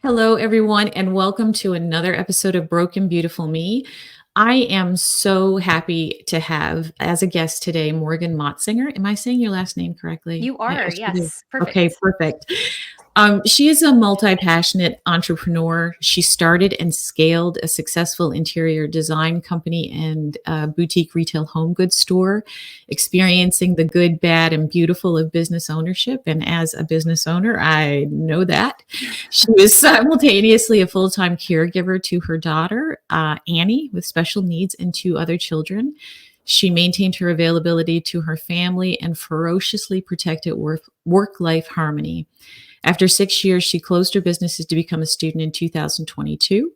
Hello, everyone, and welcome to another episode of Broken Beautiful Me. I am so happy to have as a guest today Morgan Motsinger. Am I saying your last name correctly? You are, Should have. yes. Okay, Perfect. perfect. She is a multi-passionate entrepreneur. She started and scaled a successful interior design company and a boutique retail home goods store, experiencing the good, bad, and beautiful of business ownership. And as a business owner, I know that. She was simultaneously a full-time caregiver to her daughter, Annie, with special needs, and two other children. She maintained her availability to her family and ferociously protected work-life harmony. After 6 years, she closed her businesses to become a student in 2022.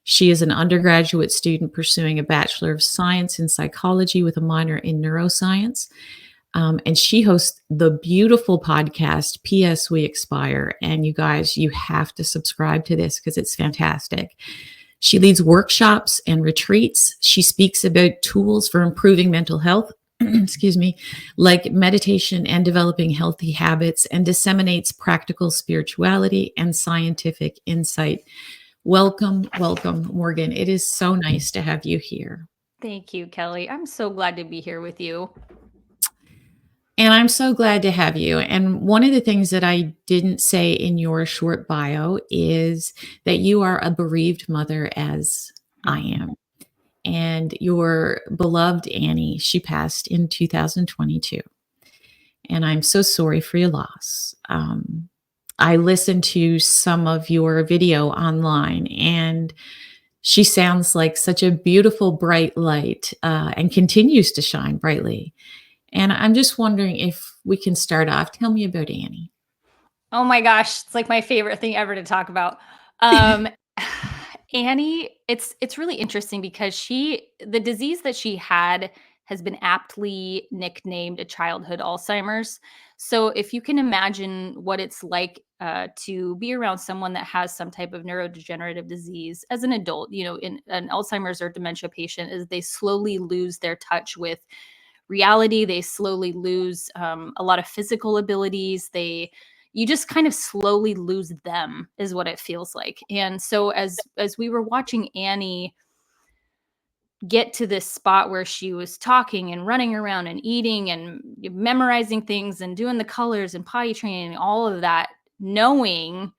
She is an undergraduate student pursuing a Bachelor of Science in Psychology with a minor in neuroscience. And she hosts the beautiful podcast, PS We Expire. And you guys, you have to subscribe to this because it's fantastic. She leads workshops and retreats. She speaks about tools for improving mental health, excuse me, like meditation and developing healthy habits, and disseminates practical spirituality and scientific insight. Welcome, welcome, Morgan. It is so nice to have you here. Thank you, Kelly. I'm so glad to be here with you. And I'm so glad to have you. And one of the things that I didn't say in your short bio is that you are a bereaved mother, as I am. And your beloved Annie, she passed in 2022. And I'm so sorry for your loss. I listened to some of your video online, and she sounds like such a beautiful, bright light and continues to shine brightly. And I'm just wondering if we can start off. Tell me about Annie. Oh my gosh, it's like my favorite thing ever to talk about. Um, Annie, it's really interesting because the disease that she had has been aptly nicknamed a childhood Alzheimer's. So if you can imagine what it's like to be around someone that has some type of neurodegenerative disease as an adult, in an Alzheimer's or dementia patient, is they slowly lose their touch with reality. They slowly lose a lot of physical abilities. You just kind of slowly lose them is what it feels like. And so as we were watching Annie get to this spot where she was talking and running around and eating and memorizing things and doing the colors and potty training and all of that, knowing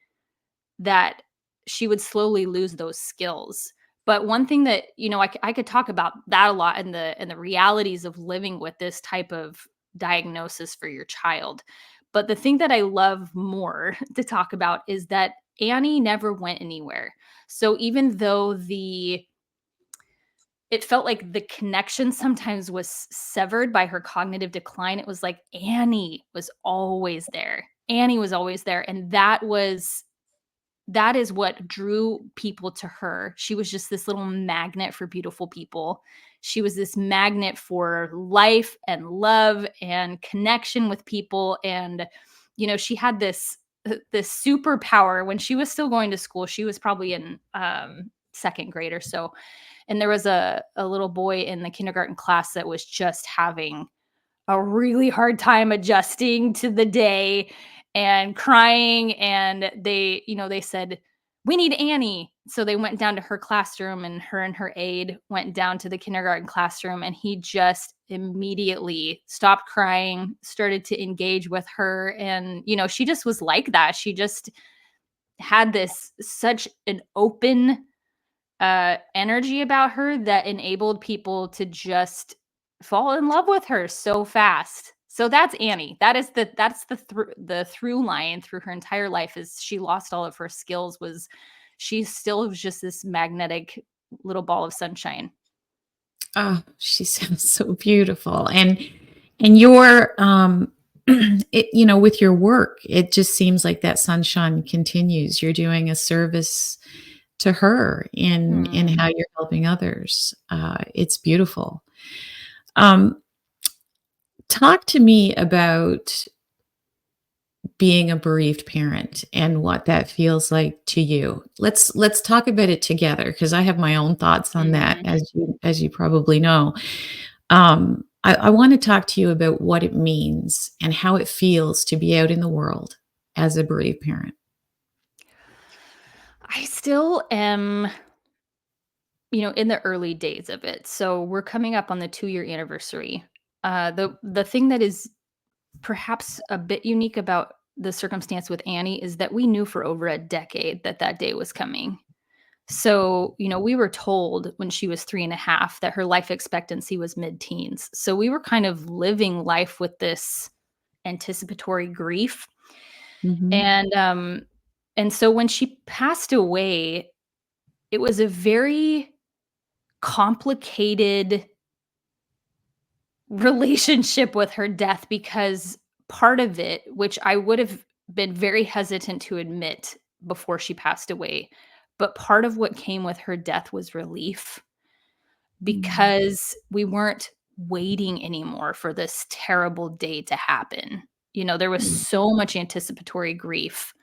that she would slowly lose those skills. But one thing that, I could talk about that a lot, and the realities of living with this type of diagnosis for your child. But the thing that I love more to talk about is that Annie never went anywhere. So even though it felt like the connection sometimes was severed by her cognitive decline, it was like Annie was always there. Annie was always there. And that is what drew people to her. She was just this little magnet for beautiful people. She was this magnet for life and love and connection with people. And, she had this superpower when she was still going to school. She was probably in second grade or so. And there was a little boy in the kindergarten class that was just having a really hard time adjusting to the day and crying, and they said, we need Annie. So they went down to her classroom, and her aide went down to the kindergarten classroom, and he just immediately stopped crying, started to engage with her. And she just was like that. She just had this such an open energy about her that enabled people to just fall in love with her so fast. So that's Annie. The through line through her entire life. Is she lost all of her skills, was she still was just this magnetic little ball of sunshine. Oh, she sounds so beautiful. And your with your work, it just seems like that sunshine continues. You're doing a service to her in Mm. how you're helping others. It's beautiful. Um, Talk to me about being a bereaved parent and what that feels like to you. Let's talk about it together because I have my own thoughts on that, Mhm. as you probably know. I want to talk to you about what it means and how it feels to be out in the world as a bereaved parent. I still am, in the early days of it. So we're coming up on the 2-year anniversary. The thing that is perhaps a bit unique about the circumstance with Annie is that we knew for over a decade that that day was coming. So, we were told when she was 3.5 that her life expectancy was mid-teens. So we were kind of living life with this anticipatory grief. Mhm. And so when she passed away, it was a very complicated relationship with her death because part of it, which I would have been very hesitant to admit before she passed away, but part of what came with her death was relief Mm. because we weren't waiting anymore for this terrible day to happen. There was Mm. so much anticipatory grief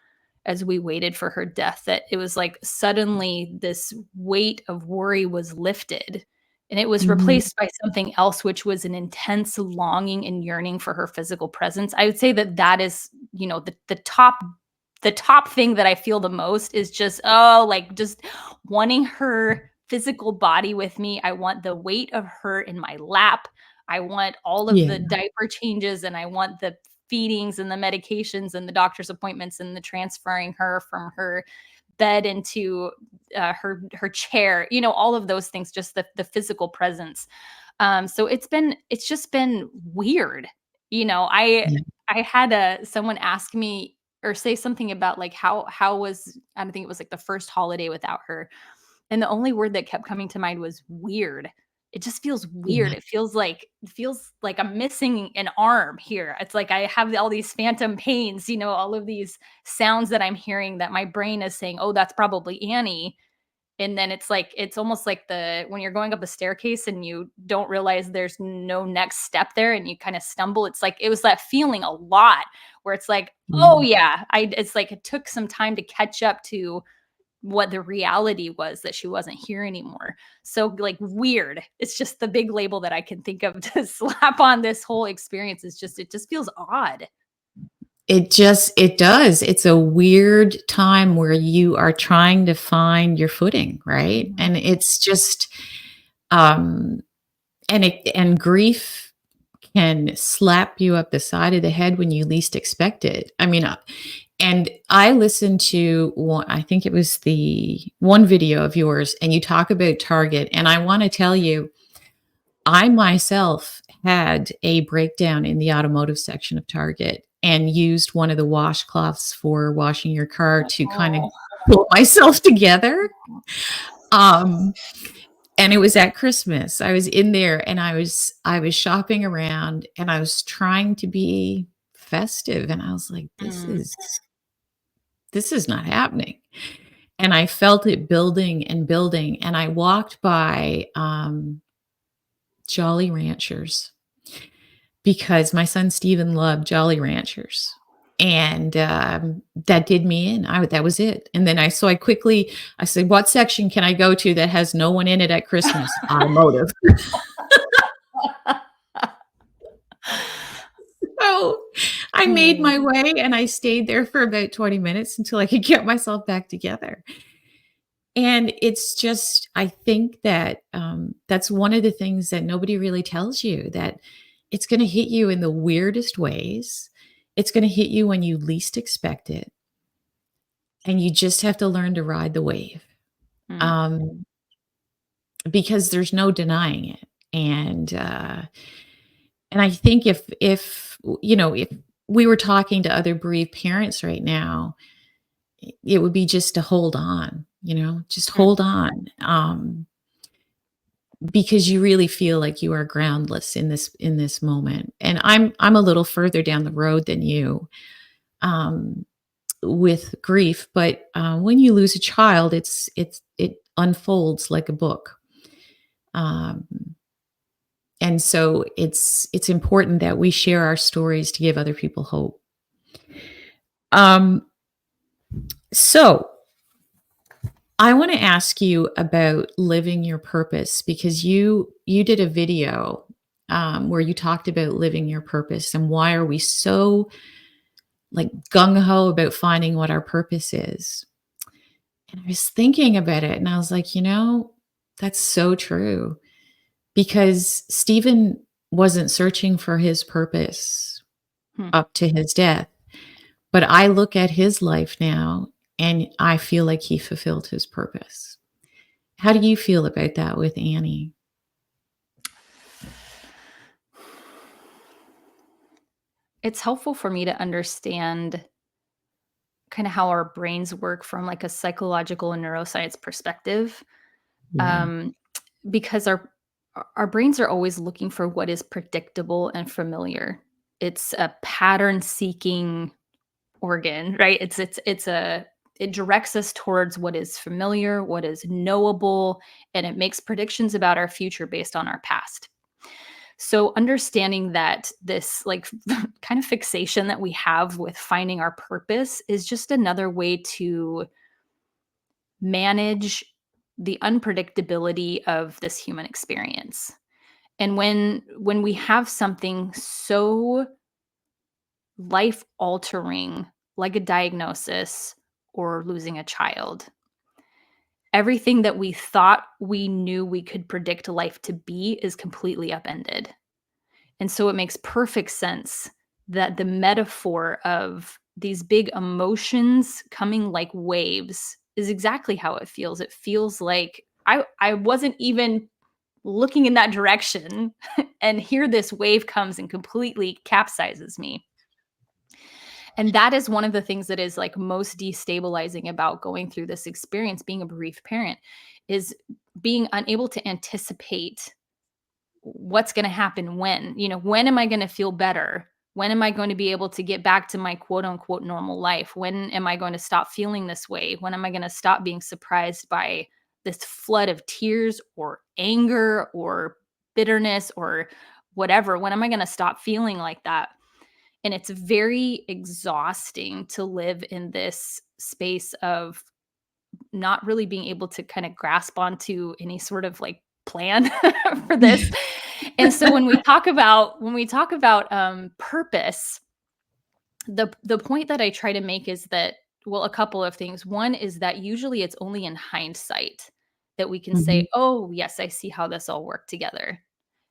as we waited for her death that it was like suddenly this weight of worry was lifted and it was Mhm. replaced by something else, which was an intense longing and yearning for her physical presence. I would say that that is, the top thing that I feel the most is just, oh, like just wanting her physical body with me. I want the weight of her in my lap. I want all of the Yeah. diaper changes and I want the feedings and the medications and the doctor's appointments and the transferring her from her bed into her chair, all of those things, just the physical presence. So it's just been weird. Yeah. I had someone ask me or say something about like how was, I don't think it was like the first holiday without her, and the only word that kept coming to mind was weird. It just feels weird. Yeah. It feels like I'm missing an arm here. It's like I have all these phantom pains, all of these sounds that I'm hearing that my brain is saying, "Oh, that's probably Annie." And then it's like it's almost like the when you're going up a staircase and you don't realize there's no next step there and you kind of stumble. It's like it was that feeling a lot where it's like, "Oh Mm. yeah." It's like it took some time to catch up to what the reality was that she wasn't here anymore. So, like, weird. It's just the big label that I can think of to slap on this whole experience is just it just feels odd. It does. It's a weird time where you are trying to find your footing, right? Mhm. And it's just, um and grief can slap you up the side of the head when you least expect it. I mean, and I listened to one, I think it was the one video of yours, and you talk about Target, and I wanna tell you, I myself had a breakdown in the automotive section of Target and used one of the washcloths for washing your car to kind of Oh. pull myself together. Um, and it was at Christmas. I was in there and I was shopping around and I was trying to be festive and I was like, Mm. this is not happening. And I felt it building and building. And I walked by Jolly Ranchers because my son Steven loved Jolly Ranchers. And that did me in. That was it. And then I said, "What section can I go to that has no one in it at Christmas?" Automotive. So I made Hmm. my way and I stayed there for about 20 minutes until I could get myself back together. And it's just, I think that that's one of the things that nobody really tells you, that it's going to hit you in the weirdest ways. It's going to hit you when you least expect it. And you just have to learn to ride the wave, Mm. um, because there's no denying it. And I think if we were talking to other bereaved parents right now, it would be just to hold on, just Mm. hold on. Because you really feel like you are groundless in this moment. And I'm a little further down the road than you, um, with grief, but when you lose a child, it unfolds like a book. Um, and so it's important that we share our stories to give other people hope. Um, so I want to ask you about living your purpose because you did a video where you talked about living your purpose and why are we so like gung ho about finding what our purpose is. And I was thinking about it and I was like, that's so true because Stephen wasn't searching for his purpose Hmm. up to his death. But I look at his life now and I feel like he fulfilled his purpose. How do you feel about that with Annie? It's helpful for me to understand kind of how our brains work from like a psychological and neuroscience perspective. Yeah. Um, because our brains are always looking for what is predictable and familiar. It's a pattern seeking organ, right? It directs us towards what is familiar, what is knowable, and it makes predictions about our future based on our past. So understanding that this like kind of fixation that we have with finding our purpose is just another way to manage the unpredictability of this human experience. And when we have something so life altering like a diagnosis or losing a child, everything that we thought we knew we could predict life to be is completely upended. And so it makes perfect sense that the metaphor of these big emotions coming like waves is exactly how it feels. It feels like I wasn't even looking in that direction and here this wave comes and completely capsizes me. And that is one of the things that is like most destabilizing about going through this experience, being a bereaved parent, is being unable to anticipate what's going to happen when am I going to feel better? When am I going to be able to get back to my quote unquote normal life? When am I going to stop feeling this way? When am I going to stop being surprised by this flood of tears or anger or bitterness or whatever? When am I going to stop feeling like that? And it's very exhausting to live in this space of not really being able to kind of grasp onto any sort of like plan for this. And so when we talk about purpose, the point that I try to make is that, well, a couple of things. One is that usually it's only in hindsight that we can Mhm. say, "Oh, yes, I see how this all worked together."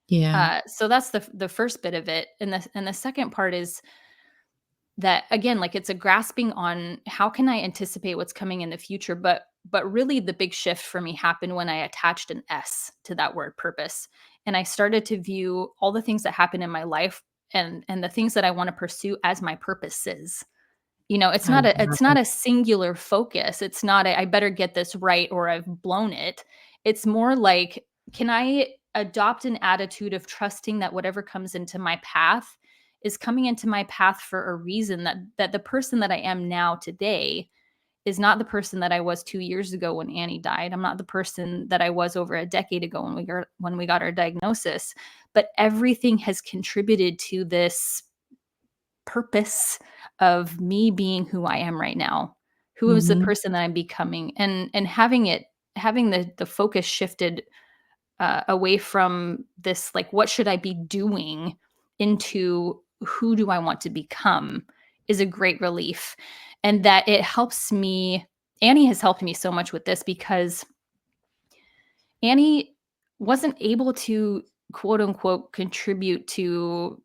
Yeah. So that's the first bit of it, and the second part is that again, like it's a grasping on how can I anticipate what's coming in the future, but really the big shift for me happened when I attached an S to that word purpose. And I started to view all the things that happen in my life and the things that I want to pursue as my purposes. It's I not a love it's not it. a singular focus. It's not I better get this right or I've blown it. It's more like, can I adopt an attitude of trusting that whatever comes into my path is coming into my path for a reason, that the person that I am now today is not the person that I was 2 years ago when Annie died. I'm not the person that I was over a decade ago when we got our diagnosis, but everything has contributed to this purpose of me being who I am right now, who is the Mhm. person that I'm becoming, and having the focus shifted away from this like what should I be doing into who do I want to become is a great relief, and that it helps me. Annie has helped me so much with this because Annie wasn't able to quote unquote contribute to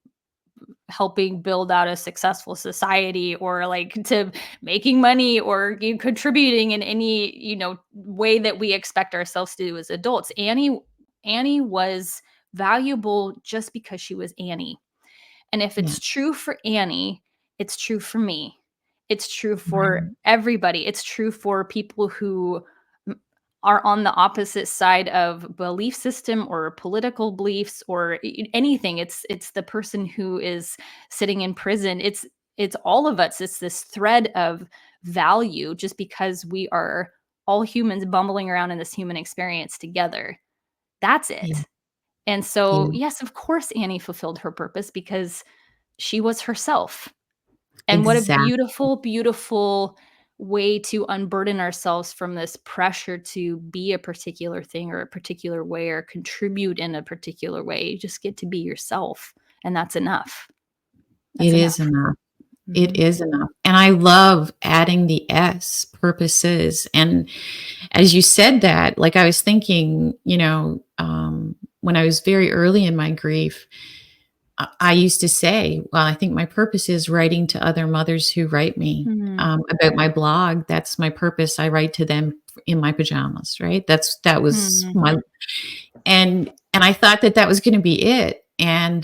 helping build out a successful society or like to making money or contributing in any way that we expect ourselves to do as adults. Annie was valuable just because she was Annie. And if Yeah. it's true for Annie, it's true for me. It's true for Right. everybody. It's true for people who are on the opposite side of belief system or political beliefs or anything. It's the person who is sitting in prison. It's all of us. It's this thread of value just because we are all humans bumbling around in this human experience together. That's Yeah. it. And so, Yeah. yes, of course, Annie fulfilled her purpose because she was herself. And what a Exactly. beautiful, beautiful way to unburden ourselves from this pressure to be a particular thing or a particular way or contribute in a particular way. You just get to be yourself, and that's enough. It That's is enough. enough. It Mhm. is enough. And I love adding the S, purposes. And as you said that, like I was thinking, when I was very early in my grief, I used to say, well, I think my purpose is writing to other mothers who write me Mm. about my blog. That's my purpose. I write to them in my pajamas, right? That was Mm. my, and I thought that was going to be it. And,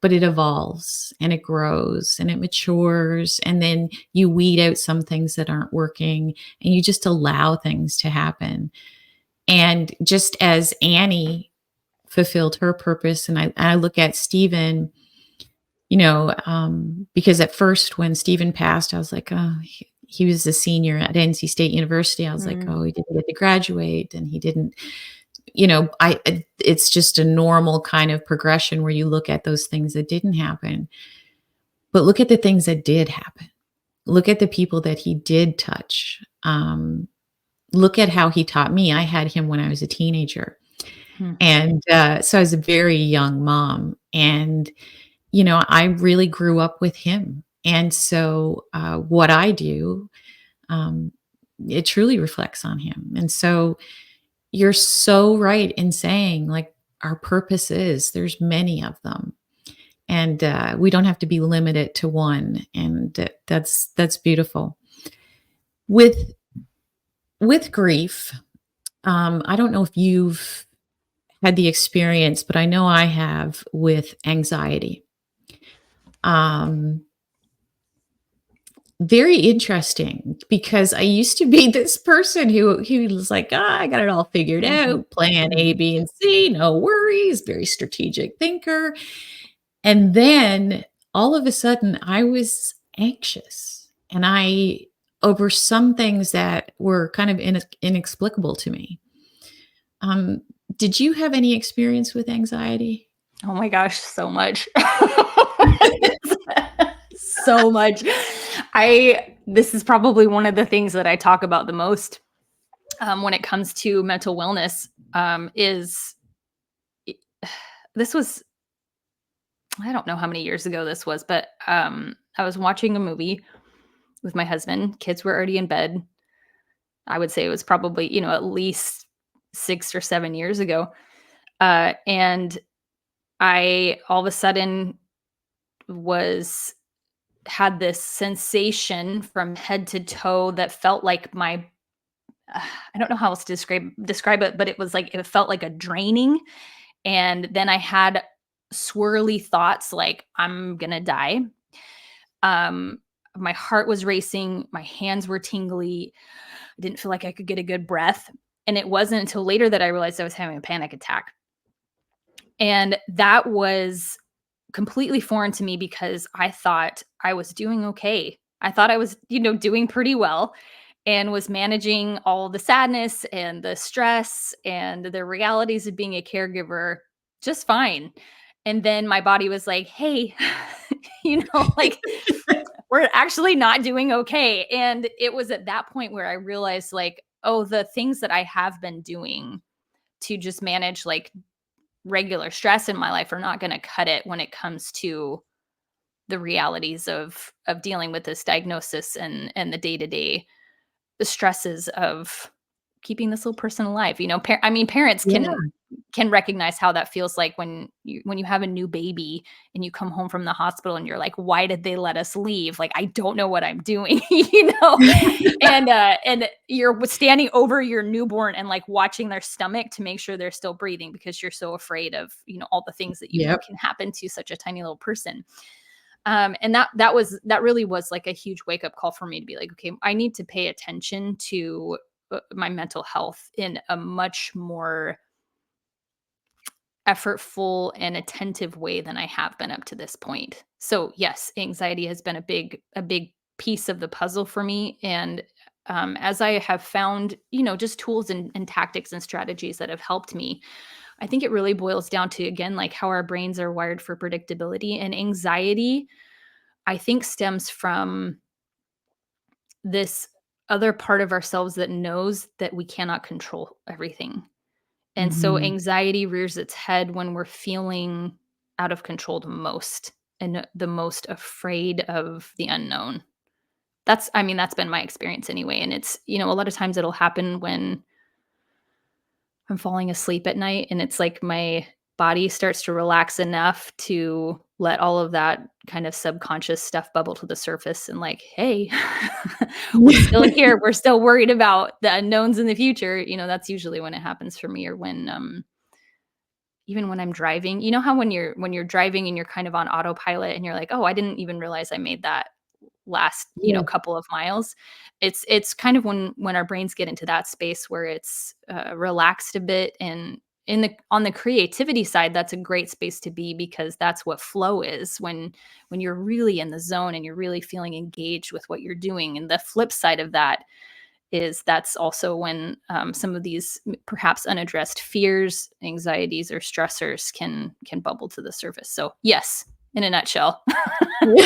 but it evolves and it grows and it matures. And then you weed out some things that aren't working and you just allow things to happen. And just as Annie fulfilled her purpose, and I look at Stephen, because at first when Stephen passed, I was like, oh, he was a senior at NC State University. I was like, Mm. oh, he didn't get to graduate and he didn't, it's just a normal kind of progression where you look at those things that didn't happen, but look at the things that did happen. Look at the people that he did touch. Look at how he taught me. I had him when I was a teenager. Mm. And so I was a very young mom. And, I really grew up with him. And so what I do, um, it truly reflects on him. And so you're so right in saying, like, our purpose is there's many of them. And we don't have to be limited to one. And that's beautiful. With grief, I don't know if you've had the experience, but I know I have with anxiety. Um, Very interesting because I used to be this person who was like, I got it all figured Mhm. out, plan A, B, and C, no worries, very strategic thinker. And then all of a sudden I was anxious and over some things that were kind of inexplicable to me. Um, did you have any experience with anxiety? Oh my gosh, so much. So much. This is probably one of the things that I talk about the most, when it comes to mental wellness, is this was I don't know how many years ago this was, but, I was watching a movie with my husband. Kids were already in bed. I would say it was probably, at least 6 or 7 years ago, and I all of a sudden was had this sensation from head to toe that felt like I don't know how else to describe it, but it was like it felt like a draining, and then I had swirly thoughts like I'm gonna die. Um, my heart was racing, my hands were tingly. I didn't feel like I could get a good breath, and it wasn't until later that I realized I was having a panic attack. And that was completely foreign to me because I thought I was doing okay. I thought I was, doing pretty well and was managing all the sadness and the stress and the realities of being a caregiver just fine. And then my body was like, hey, like we're actually not doing okay. And it was at that point where I realized, like, oh, the things that I have been doing to just manage like regular stress in my life are not going to cut it when it comes to the realities of dealing with this diagnosis and the day-to-day the stresses of keeping this little person alive. Parents Yeah. can recognize how that feels like when you have a new baby and you come home from the hospital and you're like, why did they let us leave? Like, I don't know what I'm doing, and you're standing over your newborn and like watching their stomach to make sure they're still breathing because you're so afraid of, all the things that you know Yep. can happen to such a tiny little person. And that really was like a huge wake up call for me to be like, okay, I need to pay attention to my mental health in a much more effortful and attentive way than I have been up to this point. So yes, anxiety has been a big piece of the puzzle for me. And as I have found, just tools and tactics and strategies that have helped me, I think it really boils down to, again, like how our brains are wired for predictability. And anxiety, I think, stems from this other part of ourselves that knows that we cannot control everything. And so Mhm. anxiety rears its head when we're feeling out of control the most. and the most afraid of the unknown. That's I mean, that's been my experience anyway, and it's, a lot of times it'll happen when I'm falling asleep at night, and it's like my body starts to relax enough to let all of that kind of subconscious stuff bubble to the surface and like, "Hey, we're still here. We're still worried about the unknowns in the future." That's usually when it happens for me, or when, even when I'm driving. You know how when you're driving and you're kind of on autopilot and you're like, "Oh, I didn't even realize I made that last, Yeah. couple of miles." It's kind of when our brains get into that space where it's, relaxed a bit, and on the creativity side, that's a great space to be, because that's what flow is, when you're really in the zone and you're really feeling engaged with what you're doing. And the flip side of that is that's also when, some of these perhaps unaddressed fears, anxieties, or stressors can bubble to the surface. So yes, in a nutshell.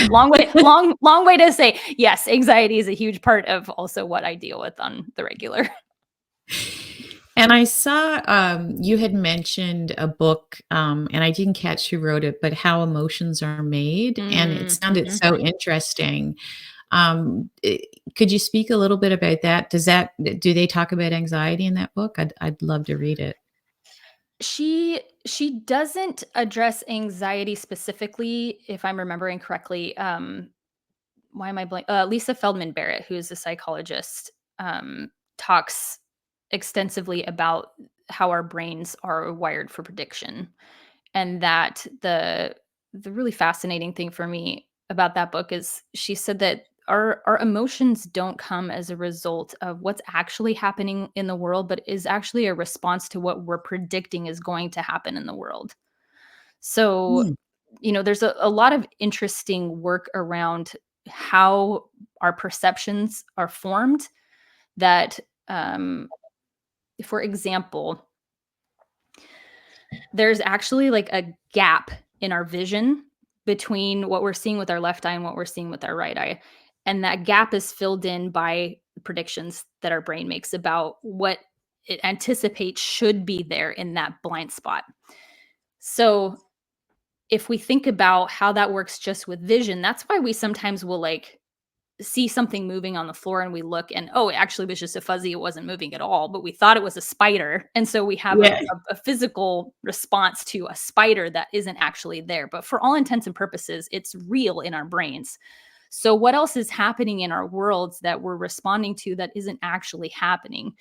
Long way to say yes, anxiety is a huge part of also what I deal with on the regular. And I saw you had mentioned a book, and I didn't catch who wrote it, but How Emotions Are Made, and it sounded Mhm. so interesting. I Could you speak a little bit about that? Do they talk about anxiety in that book? I'd love to read it. She doesn't address anxiety specifically, if I'm remembering correctly. Why am I blank? Lisa Feldman Barrett, who is a psychologist, talks extensively about how our brains are wired for prediction, and that the really fascinating thing for me about that book is she said that our emotions don't come as a result of what's actually happening in the world, but is actually a response to what we're predicting is going to happen in the world. So, Mm. there's a lot of interesting work around how our perceptions are formed, that, um, for example, there's actually like a gap in our vision between what we're seeing with our left eye and what we're seeing with our right eye. And that gap is filled in by predictions that our brain makes about what it anticipates should be there in that blind spot. So if we think about how that works just with vision, that's why we sometimes will like see something moving on the floor and we look and, oh, it actually was just a fuzzy, it wasn't moving at all, but we thought it was a spider. And so we have Yeah. a physical response to a spider that isn't actually there. But for all intents and purposes, it's real in our brains. So what else is happening in our worlds that we're responding to that isn't actually happening?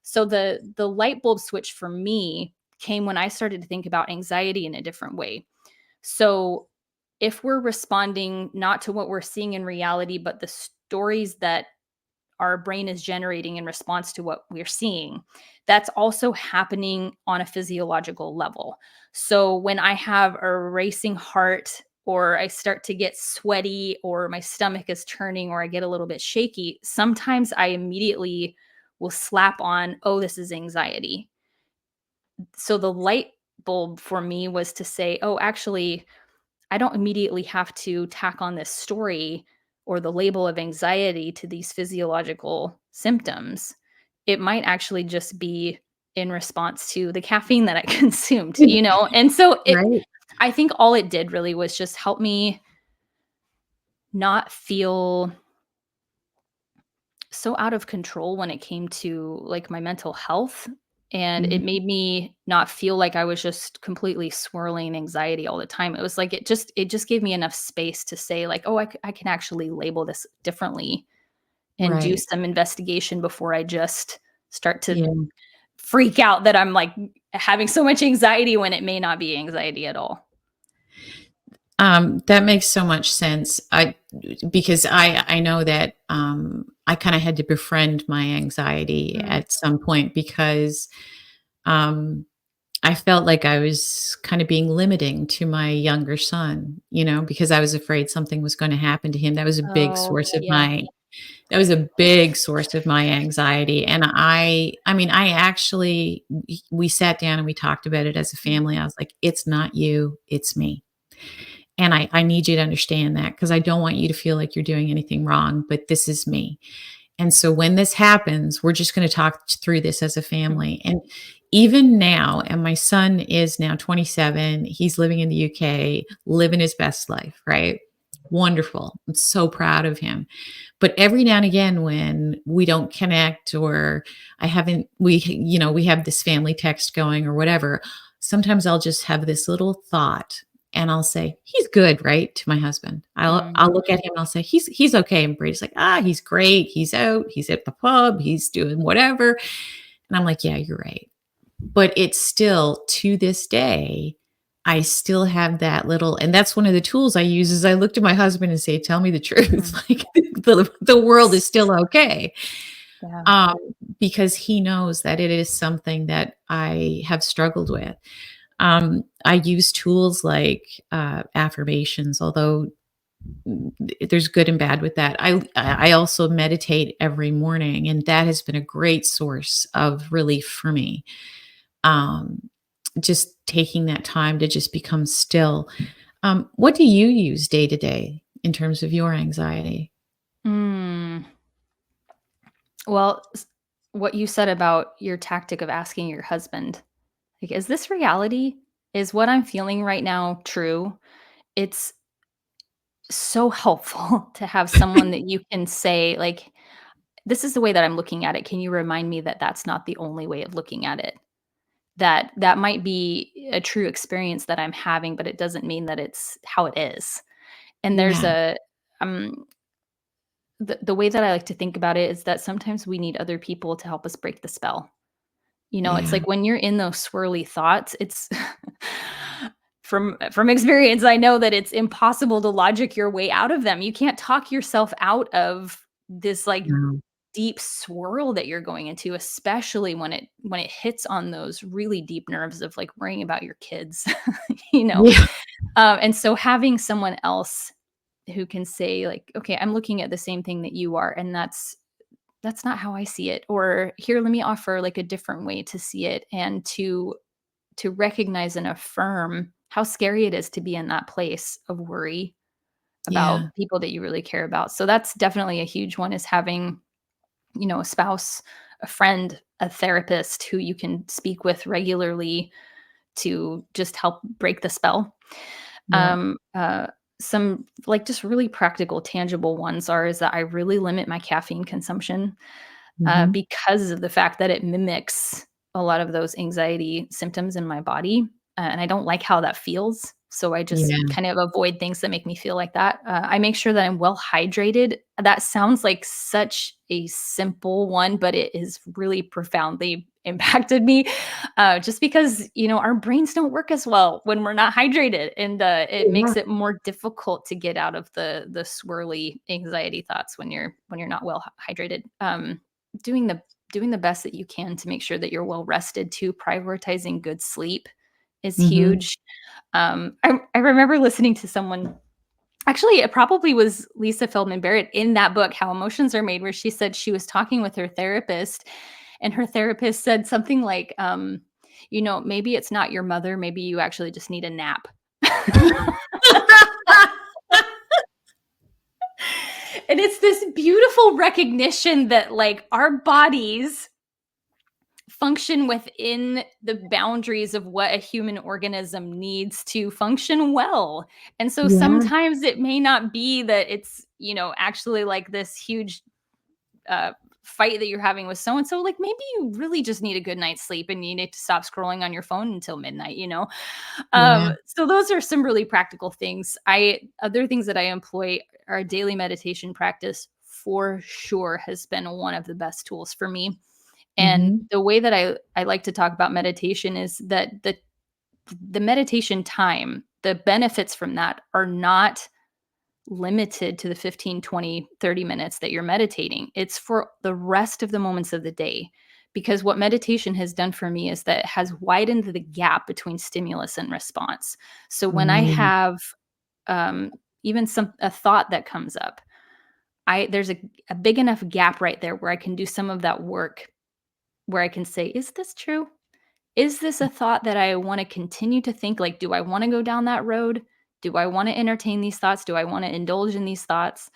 So the light bulb switch for me came when I started to think about anxiety in a different way. So if we're responding not to what we're seeing in reality, but the stories that our brain is generating in response to what we're seeing, that's also happening on a physiological level. So when I have a racing heart, or I start to get sweaty, or my stomach is turning, or I get a little bit shaky, sometimes I immediately will slap on, oh, this is anxiety. So the light bulb for me was to say, oh, actually, I don't immediately have to tack on this story or the label of anxiety to these physiological symptoms. It might actually just be in response to the caffeine that I consumed. And so Right. I think all it did really was just help me not feel so out of control when it came to like my mental health. And it Mhm. made me not feel like I was just completely swirling anxiety all the time. It was like it just gave me enough space to say like, oh, I can actually label this differently and do Right. some investigation before I just start to Yeah. freak out that I'm like having so much anxiety when it may not be anxiety at all. That makes so much sense. Because I know that I kind of had to befriend my anxiety Mm. at some point because um, I felt like I was kind of being limiting to my younger son, because I was afraid something was going to happen to him. Oh, yeah. That was a big source of my anxiety. And I mean, I actually, we sat down and we talked about it as a Mm, family. I was like, it's not you, it's me. And I need you to understand that because I don't want you to feel like you're doing anything wrong, but this is me. And so when this happens, we're just going to talk through this as a mm, family. And even now, and my son is now 27, he's living in the UK, living his best life, right? Wonderful. I'm so proud of him. But every now and again when we don't connect or we have this family text going or whatever, sometimes I'll just have this little thought and I'll say, "He's good," right? To my husband. I'll look at him and I'll say, "He's okay." And Brady's like, "Ah, he's great. He's out. He's at the pub. He's doing whatever." And I'm like, "Yeah, you're right." But it's still, to this day, I still have that little, and that's one of the tools I use is I look to my husband and say, "Tell me the truth." Mhm. Like, the world is still okay. Yeah. Um, because he knows that it is something that I have struggled with. I use tools like, affirmations, although there's good and bad with that. I also meditate every morning, and that has been a great source of relief for me. Um, just taking that time to just become still. What do you use day to day in terms of your anxiety? Mm. Well, what you said about your tactic of asking your husband, like, "Is this reality? Is what I'm feeling right now true?" It's so helpful to have someone that you can say, like, "This is the way that I'm looking at it. Can you remind me that that's not the only way of looking at it? That that might be a true experience that I'm having, but it doesn't mean that it's how it is." And there's Yeah, um, the way that I like to think about it is that sometimes we need other people to help us break the spell. You know, it's yeah, like when you're in those swirly thoughts, it's from experience, I know that it's impossible to logic your way out of them. You can't talk yourself out of this, like, no. deep swirl that you're going into, especially when it hits on those really deep nerves of, like, worrying about your kids, you know? Yeah, And so having someone else who can say, like, "Okay, I'm looking at the same thing that you are, and that's not how I see it," or, "Here, let me offer, like, a different way to see it," and to recognize and affirm how scary it is to be in that place of worry yeah, about people that you really care about. So that's definitely a huge one, is having, a spouse, a friend, a therapist who you can speak with regularly to just help break the spell. yeah. Um, uh, some, like, just really practical, tangible ones is that I really limit my caffeine consumption, Mhm. because of the fact that it mimics a lot of those anxiety symptoms in my body, and I don't like how that feels. So I just Yeah, kind of avoid things that make me feel like that. I make sure that I'm well hydrated. That sounds like such a simple one, but it has really profoundly impacted me, just because our brains don't work as well when we're not hydrated, and it yeah, makes it more difficult to get out of the swirly anxiety thoughts when you're not well hydrated. Doing the best that you can to make sure that you're well rested too, prioritizing good sleep is mhm. huge. I remember listening to someone, actually, it probably was Lisa Feldman Barrett, in that book, How Emotions Are Made, where she said she was talking with her therapist, and her therapist said something like, "Maybe it's not your mother, maybe you actually just need a nap." And it's this beautiful recognition that, like, our bodies function within the boundaries of what a human organism needs to function well. And so Yeah, sometimes it may not be that it's, actually like this huge uh fight that you're having with so and so. Like, maybe you really just need a good night's sleep and you need to stop scrolling on your phone until midnight. yeah, So those are some really practical things. I Other things that I employ are a daily meditation practice, for sure, has been one of the best tools for me. And mhm. the way that I like to talk about meditation is that the meditation time, the benefits from that are not limited to the 15, 20, 30 minutes that you're meditating. It's for the rest of the moments of the day. Because what meditation has done for me is that it has widened the gap between stimulus and response. So when I Mm, have um, even a thought that comes up, there's a big enough gap right there where I can do some of that work, where I can say, "Is this true? Is this a thought that I wanna continue to think? Like, do I wanna go down that road? Do I wanna entertain these thoughts? Do I wanna indulge in these thoughts?"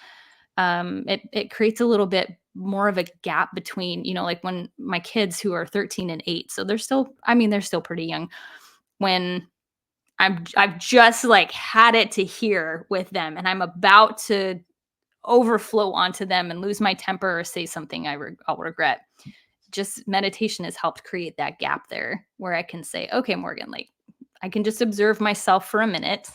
It creates a little bit more of a gap between, like when my kids who are 13 and 8, so they're still, they're still pretty young, when I've just like had it to here with them and I'm about to overflow onto them and lose my temper or say something I'll regret. Just meditation has helped create that gap there where I can say, okay, Morgan, like I can just observe myself for a minute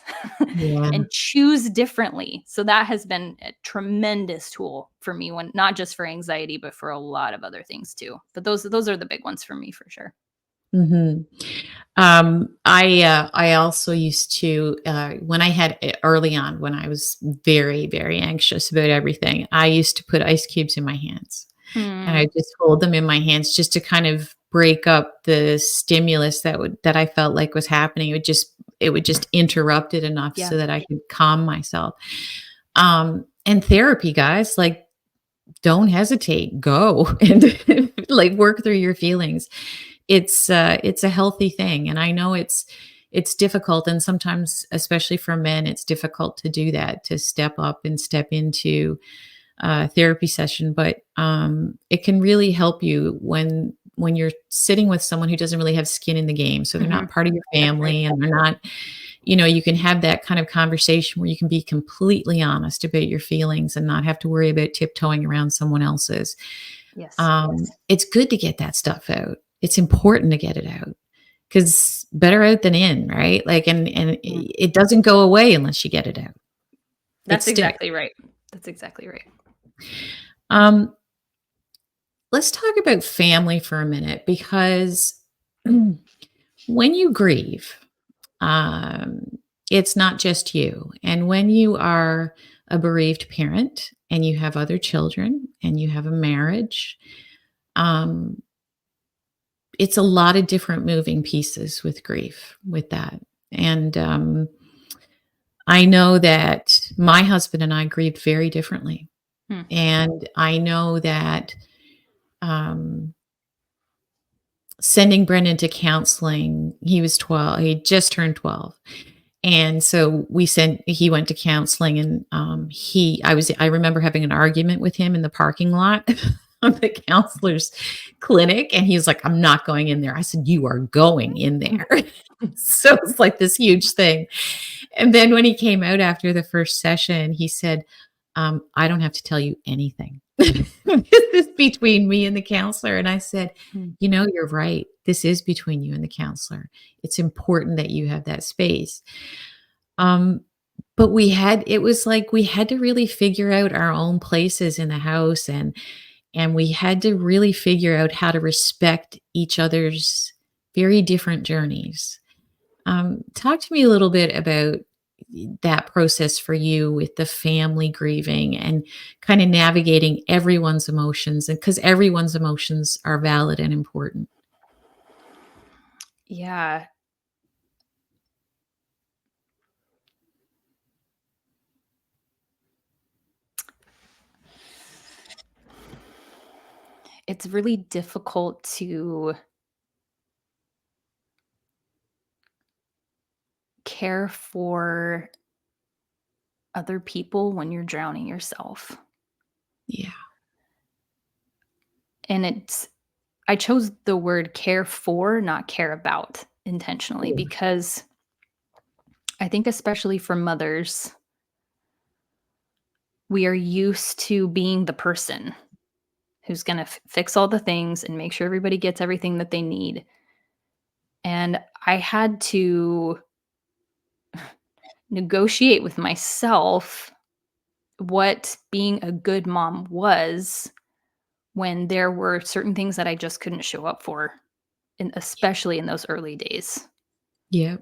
Yeah. and choose differently. So that has been a tremendous tool for me, when not just for anxiety, but for a lot of other things too. But those are the big ones for me for sure. Mhm. I also used to, when I had early on, when I was very, very anxious about everything, I used to put ice cubes in my hands, and I Hmm. just hold them in my hands just to kind of break up the stimulus that I felt like was happening. It would just interrupt it enough Yeah. so that I could calm myself. And therapy, guys, like, don't hesitate, go and like work through your feelings. It's a healthy thing, and I know it's difficult, and sometimes, especially for men, it's difficult to do that, to step up and step into a therapy session. But it can really help you when you're sitting with someone who doesn't really have skin in the game, so they're Hmm. not part of your That's right. family, and they're not, you can have that kind of conversation where you can be completely honest about your feelings and not have to worry about tiptoeing around someone else's. Yes. It's good to get that stuff out. It's important to get it out, because better out than in, right? Like, and Mm. it doesn't go away unless you get it out. It That's sticks. exactly right. That's exactly right. Um, let's talk about family for a minute, because when you grieve, um, it's not just you. And when you are a bereaved parent and you have other children and you have a marriage, um, it's a lot of different moving pieces with grief with that. And I know that my husband and I grieved very differently. Hmm. And I know that um, sending Brendan to counseling, he was 12, he just turned 12. And so he went to counseling, and I remember having an argument with him in the parking lot of the counselor's clinic. And he was like, I'm not going in there. I said, you are going in there. So it's like this huge thing. And then when he came out after the first session, he said, I don't have to tell you anything. This is between me and the counselor. And I said, Hmm. you're right. This is between you and the counselor. It's important that you have that space. Um, but it was like we had to really figure out our own places in the house, and we had to really figure out how to respect each other's very different journeys. Talk to me a little bit about that process for you with the family grieving and kind of navigating everyone's emotions, and because everyone's emotions are valid and important. Yeah. It's really difficult to care for other people when you're drowning yourself. Yeah. And I chose the word care for, not care about, intentionally, because I think especially for mothers, we are used to being the person who's going to fix all the things and make sure everybody gets everything that they need. And I had to negotiate with myself what being a good mom was, when there were certain things that I just couldn't show up for, and especially in those early days. Yeah.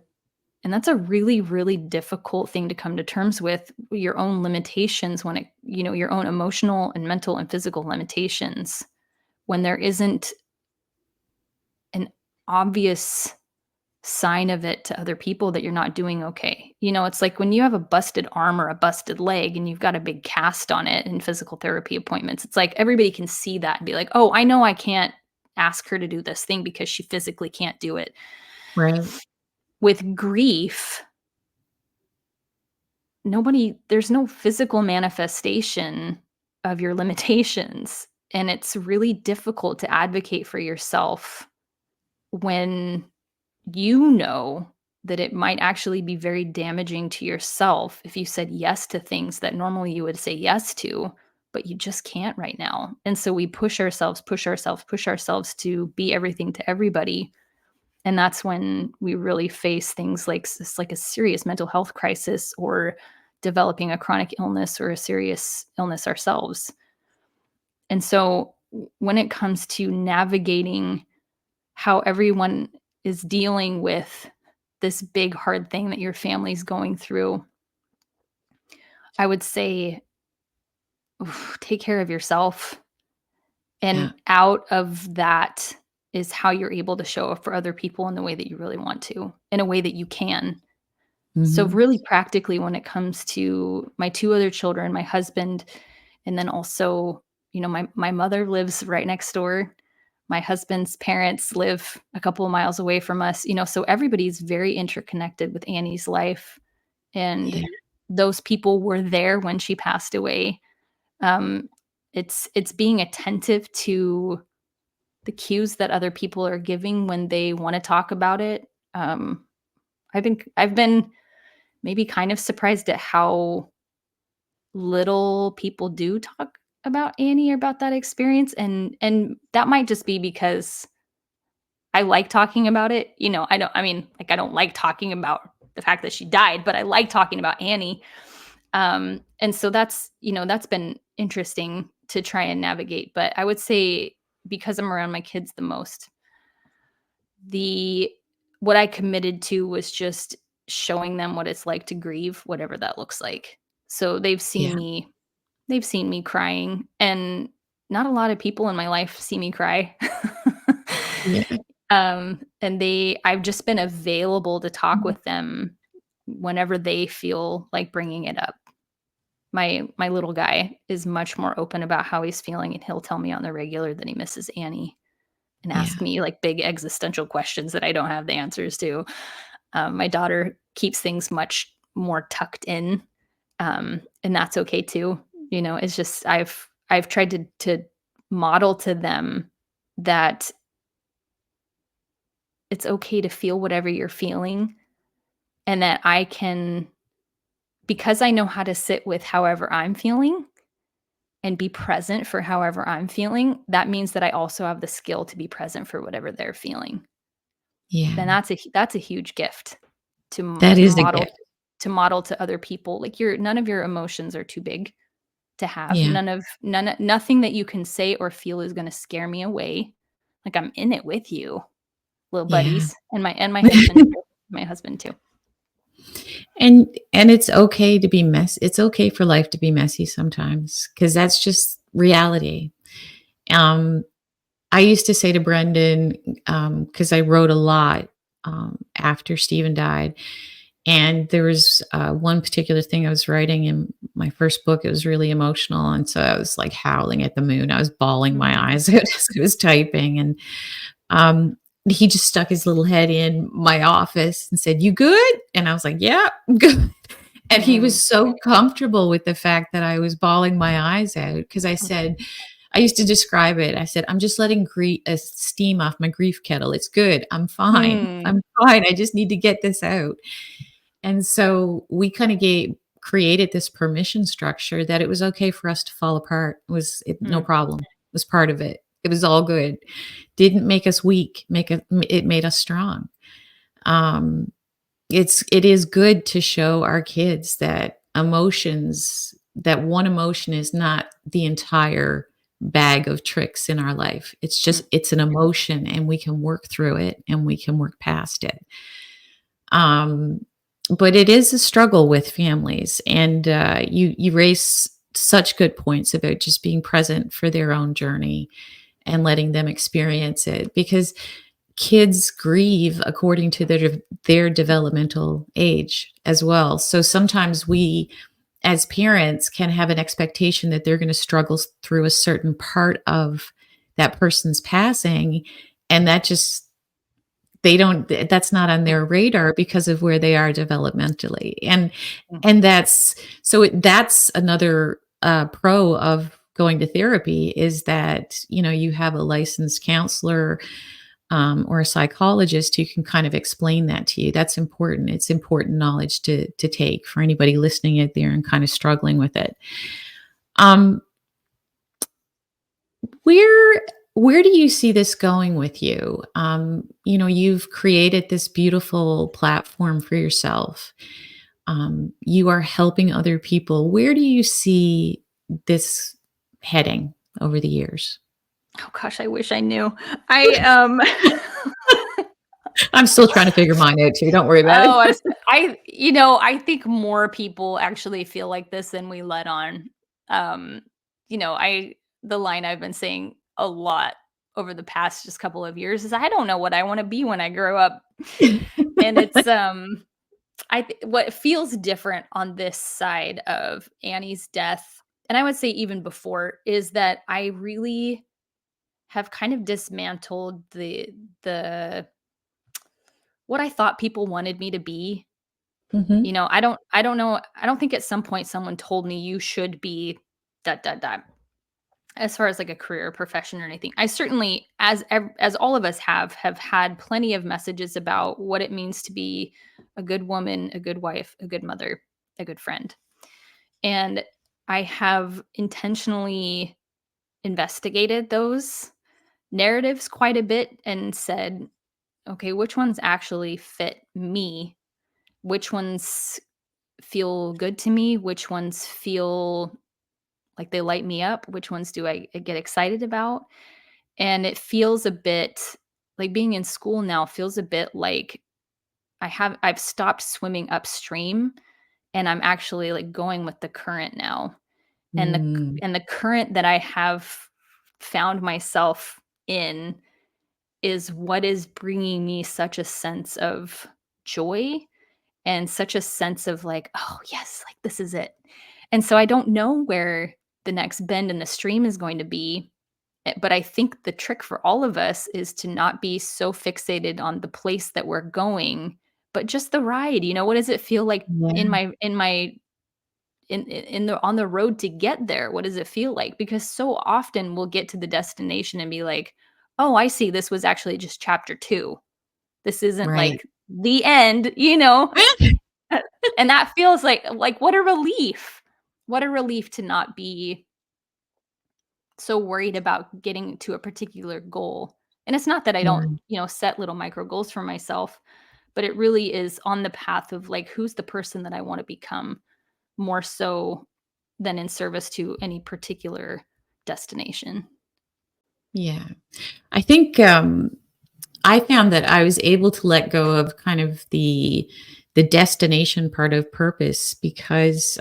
And that's a really, really difficult thing to come to terms with, your own limitations, when your own emotional and mental and physical limitations, when there isn't an obvious sign of it to other people that you're not doing okay. It's like when you have a busted arm or a busted leg and you've got a big cast on it in physical therapy appointments. It's like everybody can see that and be like, "Oh, I know I can't ask her to do this thing because she physically can't do it." Right. With grief, there's no physical manifestation of your limitations. And it's really difficult to advocate for yourself when you know that it might actually be very damaging to yourself if you said yes to things that normally you would say yes to, but you just can't right now. And so we push ourselves, push ourselves, push ourselves to be everything to everybody. And that's when we really face things like a serious mental health crisis, or developing a chronic illness or a serious illness ourselves. And so when it comes to navigating how everyone is dealing with this big hard thing that your family's going through, I would say, take care of yourself. Yeah. And out of that is how you're able to show up for other people in the way that you really want to, in a way that you can. So Mhm. really practically, when it comes to my 2 other children, my husband, and then also, my mother lives right next door. My husband's parents live a couple of miles away from us, so everybody's very interconnected with Annie's life, and Yeah. those people were there when she passed away. Um, it's being attentive to the cues that other people are giving when they wanna talk about it. I've been maybe kind of surprised at how little people do talk about Annie or about that experience, and that might just be because I like talking about it. I don't like talking about the fact that she died, but I like talking about Annie. And so that's been interesting to try and navigate. But I would say, because I'm around my kids the most, the what I committed to was just showing them what it's like to grieve, whatever that looks like. So Yeah. they've seen me crying, and not a lot of people in my life see me cry. Yeah. And I've just been available to talk with them whenever they feel like bringing it up. My little guy is much more open about how he's feeling, and he'll tell me on the regular that he misses Annie and ask Yeah. me like big existential questions that I don't have the answers to. My daughter keeps things much more tucked in, and that's okay too. It's just I've tried to model to them that it's okay to feel whatever you're feeling, and that I can, because I know how to sit with however I'm feeling and be present for however I'm feeling, that means that I also have the skill to be present for whatever they're feeling. Yeah. Then that's a huge gift to That to is a model gift. to model to other people. Like, none of your emotions are too big to have. Yeah. Nothing that you can say or feel is gonna scare me away. Like, I'm in it with you, little Yeah. buddies, and my husband too. My husband too. And it's okay to be it's okay for life to be messy sometimes, because that's just reality. Um, I used to say to Brendan, because I wrote a lot after Stephen died, and there was one particular thing I was writing in my first book. It was really emotional, and so I was like howling at the moon. I was bawling my Mm, eyes out as I was typing, and um, he just stuck his little head in my office and said, "You good?" And I was like, "Yeah, I'm good." And he mm, was so comfortable with the fact that I was bawling my eyes out, because I mm, said, I used to describe it. I said, "I'm just letting steam off my grief kettle. It's good. I'm fine. mm, I'm fine. I just need to get this out." And so we kind of created this permission structure that it was okay for us to fall apart. No mm, problem. It was part of it. It was all good. Didn't make us weak. It made us strong. Um, it is good to show our kids that one emotion is not the entire bag of tricks in our life. mm, It's an emotion, and we can work through it, and we can work past it. Um, but it is a struggle with families, and you raise such good points about just being present for their own journey and letting them experience it, because kids grieve according to their developmental age as well. So sometimes we as parents can have an expectation that they're going to struggle through a certain part of that person's passing, and that just they don't that's not on mm, their radar because of where they are developmentally. mm, And that's another pro of going to therapy is that, you have a licensed counselor or a psychologist who can kind of explain that to you. That's important. It's important knowledge to take for anybody listening out there and kind of struggling with it. Um, where where do you see this going with you? You've created this beautiful platform for yourself. You are helping other people. Where do you see this heading over the years? Oh gosh, I wish I knew. I I'm still trying to figure mine out too. Don't worry about it. oh, I think more people actually feel like this than we let on. Um, I the line I've been saying a lot over the past just couple of years is I don't know what I want to be when I grow up. And it's what feels different on this side of Annie's death, and I would say even before, is that I really have kind of dismantled the what I thought people wanted me to be. Mhm. I don't know. I don't think at some point someone told me you should be dot dot dot as far as like a career or profession or anything. I certainly, as all of us have had plenty of messages about what it means to be a good woman, a good wife, a good mother, a good friend. And I have intentionally investigated those narratives quite a bit and said, okay, which ones actually fit me? Which ones feel good to me? Which ones feel like they light me up? Which ones do I get excited about? And it feels a bit like being in school now feels a bit like I've stopped swimming upstream and I'm actually like going with the current now. And Mm, the current that I have found myself in is what is bringing me such a sense of joy and such a sense of like, oh, yes, like this is it. And so I don't know where the next bend in the stream is going to be. But I think the trick for all of us is to not be so fixated on the place that we're going, but just the ride. What does it feel like yeah, in the on the road to get there? What does it feel like? Because so often we'll get to the destination and be like, "Oh, I see. This was actually just chapter 2. This isn't right. like the end." Uh, and that feels like what a relief. What a relief to not be so worried about getting to a particular goal. And it's not that I don't, Yeah. set little micro goals for myself, but it really is on the path of like who's the person that I want to become more so than in service to any particular destination. Yeah. I think, I found that I was able to let go of kind of the destination part of purpose because,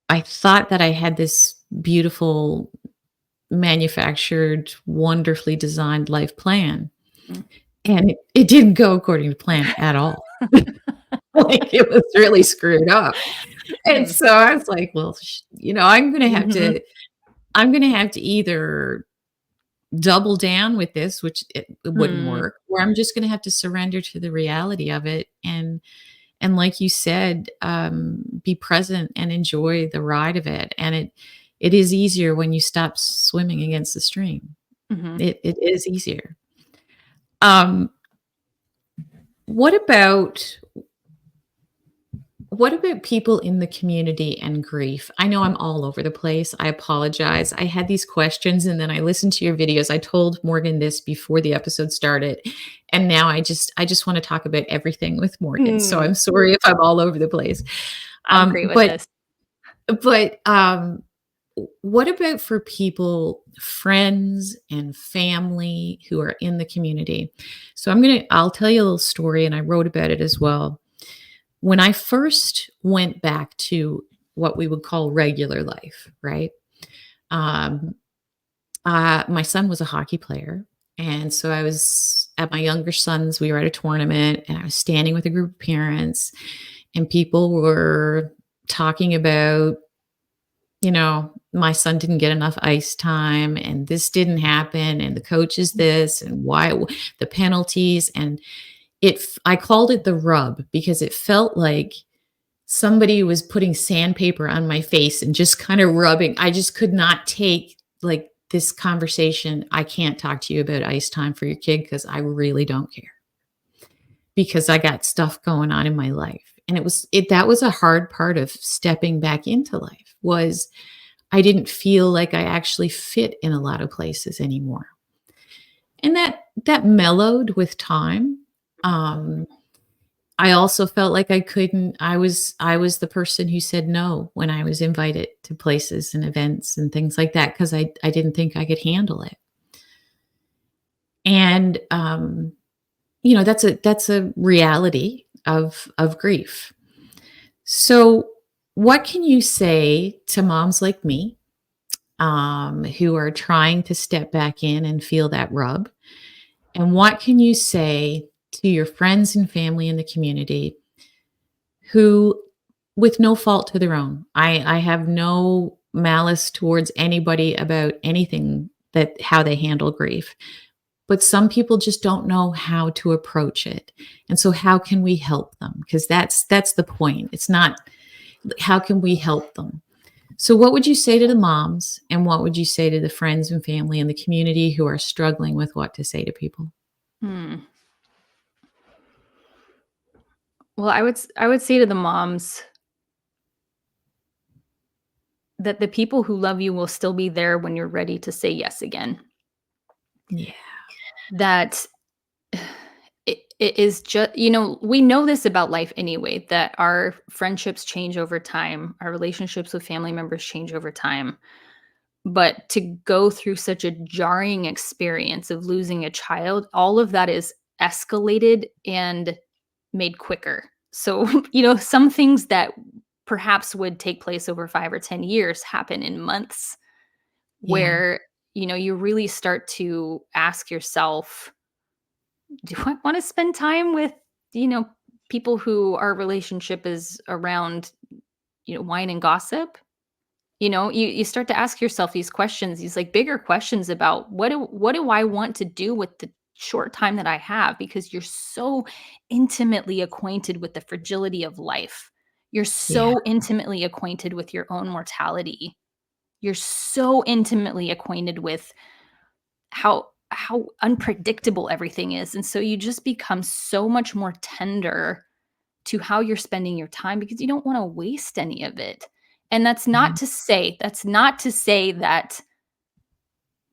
I thought that I had this beautiful, manufactured, wonderfully designed life plan, Mm. and it didn't go according to plan at all. Like, it was really screwed up, and Mm. so I was like, "Well, Mhm. I'm gonna have to either double down with this, which it wouldn't Mm. work, or I'm just gonna have to surrender to the reality of it and like you said, be present and enjoy the ride of it, and it is easier when you stop swimming against the stream. Mhm. It is easier. Um, what about What about people in the community and grief? I know I'm all over the place. I apologize. I had these questions and then I listened to your videos. I told Morgan this before the episode started. And now I just want to talk about everything with Morgan. So Mm. I'm sorry if I'm all over the place. I'm great with But this. but what about for people, friends and family who are in the community? So I'll tell you a little story and I wrote about it as well. When I first went back to what we would call regular life, right? Um, my son was a hockey player. And so I was at my younger son's, we were at a tournament and I was standing with a group of parents and people were talking about, my son didn't get enough ice time and this didn't happen and the coach is this and the penalties. And I called it the rub because it felt like somebody was putting sandpaper on my face and just kind of rubbing. I just could not take like this conversation. I can't talk to you about ice time for your kid because I really don't care, because I got stuff going on in my life. And that was a hard part of stepping back into life, was I didn't feel like I actually fit in a lot of places anymore. And that mellowed with time. I also felt like I was the person who said no when I was invited to places and events and things like that, because I didn't think I could handle it. And that's a reality of grief. So what can you say to moms like me, who are trying to step back in and feel that rub? And what can you say to your friends and family in the community who, with no fault to their own, I have no malice towards anybody about anything, that how they handle grief, but some people just don't know how to approach it. And so how can we help them? Because that's the point. It's not how can we help them. So what would you say to the moms, and what would you say to the friends and family in the community who are struggling with what to say to people? Hmm. Well, I would say to the moms that the people who love you will still be there when you're ready to say yes again. Yeah. That it is just, we know this about life anyway, that our friendships change over time, our relationships with family members change over time. But to go through such a jarring experience of losing a child, all of that is escalated and made quicker. So, some things that perhaps would take place over 5 or 10 years happen in months, Yeah. where, you really start to ask yourself, do I want to spend time with, you know, people who our relationship is around, wine and gossip? You start to ask yourself these questions, these like bigger questions about what do I want to do with the short time that I have, because you're so intimately acquainted with the fragility of life. You're Yeah. so intimately acquainted with your own mortality. You're so intimately acquainted with how unpredictable everything is. And so you just become so much more tender to how you're spending your time, because you don't want to waste any of it. And Yeah. that's not to say that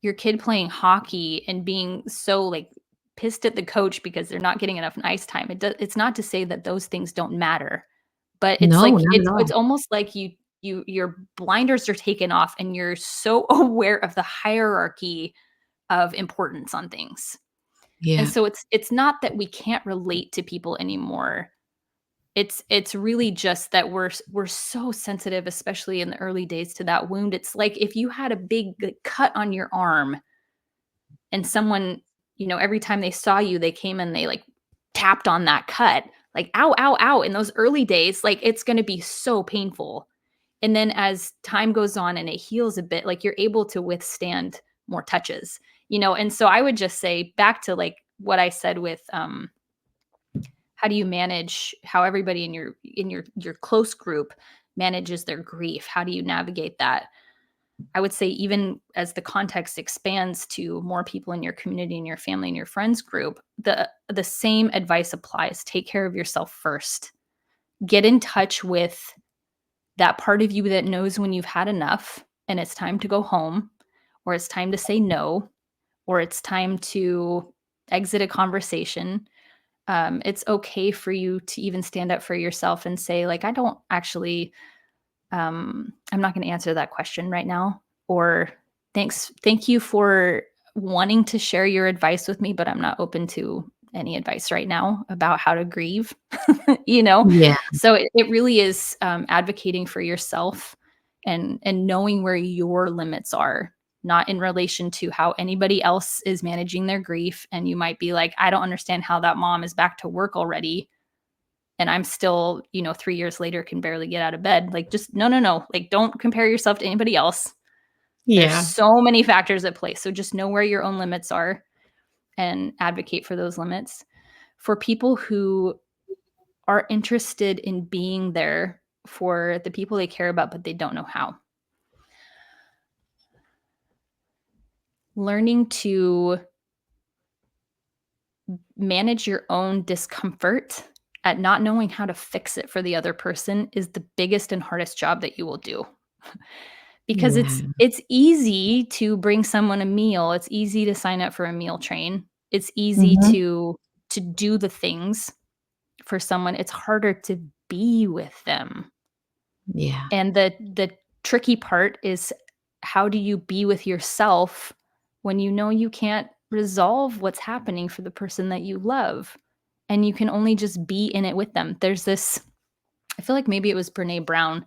your kid playing hockey and being so like pissed at the coach because they're not getting enough ice time. It's not to say that those things don't matter, but it's No, like not at it's all. almost like your blinders are taken off and you're so aware of the hierarchy of importance on things. And Yeah. so it's not that we can't relate to people anymore. It's really just that we're so sensitive, especially in the early days, to that wound. It's like if you had a big like, cut on your arm, and someone, every time they saw you, they came and they like tapped on that cut, like ow, ow, ow. In those early days, like it's going to be so painful. And then as time goes on and it heals a bit, like you're able to withstand more touches, And so I would just say back to like what I said with how do you manage how everybody in your close group manages their grief? How do you navigate that? I would say even as the context expands to more people in your community and your family and your friends group, the same advice applies. Take care of yourself first. Get in touch with that part of you that knows when you've had enough and it's time to go home, or it's time to say no, or it's time to exit a conversation. It's okay for you to even stand up for yourself and say, like, I don't actually, I'm not going to answer that question right now. Or thank you for wanting to share your advice with me, but I'm not open to any advice right now about how to grieve, you know? Yeah. So it really is advocating for yourself and knowing where your limits are, not in relation to how anybody else is managing their grief. And you might be like, I don't understand how that mom is back to work already. And I'm still, 3 years later can barely get out of bed. Like, just no, no, no. Like, don't compare yourself to anybody else. There's Yeah. so many factors at play. So just know where your own limits are and advocate for those limits. For people who are interested in being there for the people they care about, but they don't know how. Learning to manage your own discomfort at not knowing how to fix it for the other person is the biggest and hardest job that you will do. Because Yeah. it's easy to bring someone a meal. It's easy to sign up for a meal train. It's easy Mhm. to do the things for someone. It's harder to be with them. Yeah. And the tricky part is, how do you be with yourself when you know you can't resolve what's happening for the person that you love, and you can only just be in it with them? There's this, I feel like maybe it was Brené Brown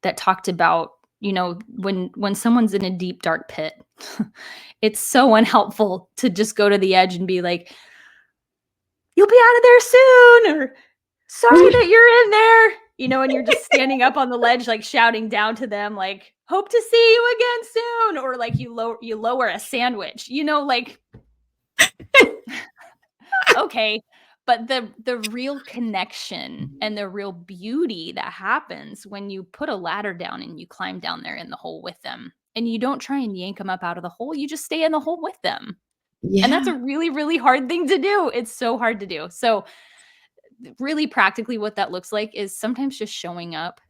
that talked about, when someone's in a deep dark pit, it's so unhelpful to just go to the edge and be like, "You'll be out of there soon," or "Sorry that you're in there," and you're just standing up on the ledge, like shouting down to them, like, "Hope to see you again soon," or like you lower a sandwich, like, okay. But the real connection and the real beauty that happens when you put a ladder down and you climb down there in the hole with them, and you don't try and yank them up out of the hole, you just stay in the hole with them. And that's a Yeah. really, really hard thing to do. It's so hard to do. So, really practically what that looks like is sometimes just showing up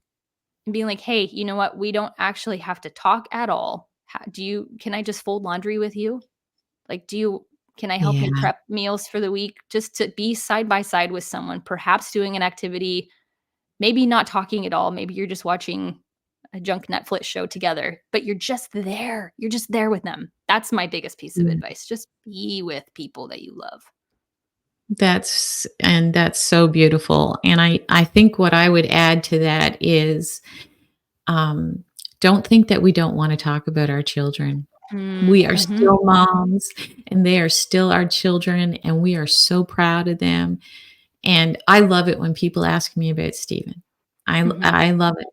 and being like, "Hey, you know what? We don't actually have to talk at all. Can I just fold laundry with you? Like, can I help Yeah. you prep meals for the week?" Just to be side by side with someone, perhaps doing an activity, maybe not talking at all. Maybe you're just watching a junk Netflix show together, but you're just there. You're just there with them. That's my biggest piece of Yeah. advice. Just be with people that you love. That's so beautiful. And I think what I would add to that is, um, don't think that we don't wanna talk about our children. We are Mhm. still moms, and they are still our children, and we are so proud of them, and I love it when people ask me about Steven. Mhm. I love it.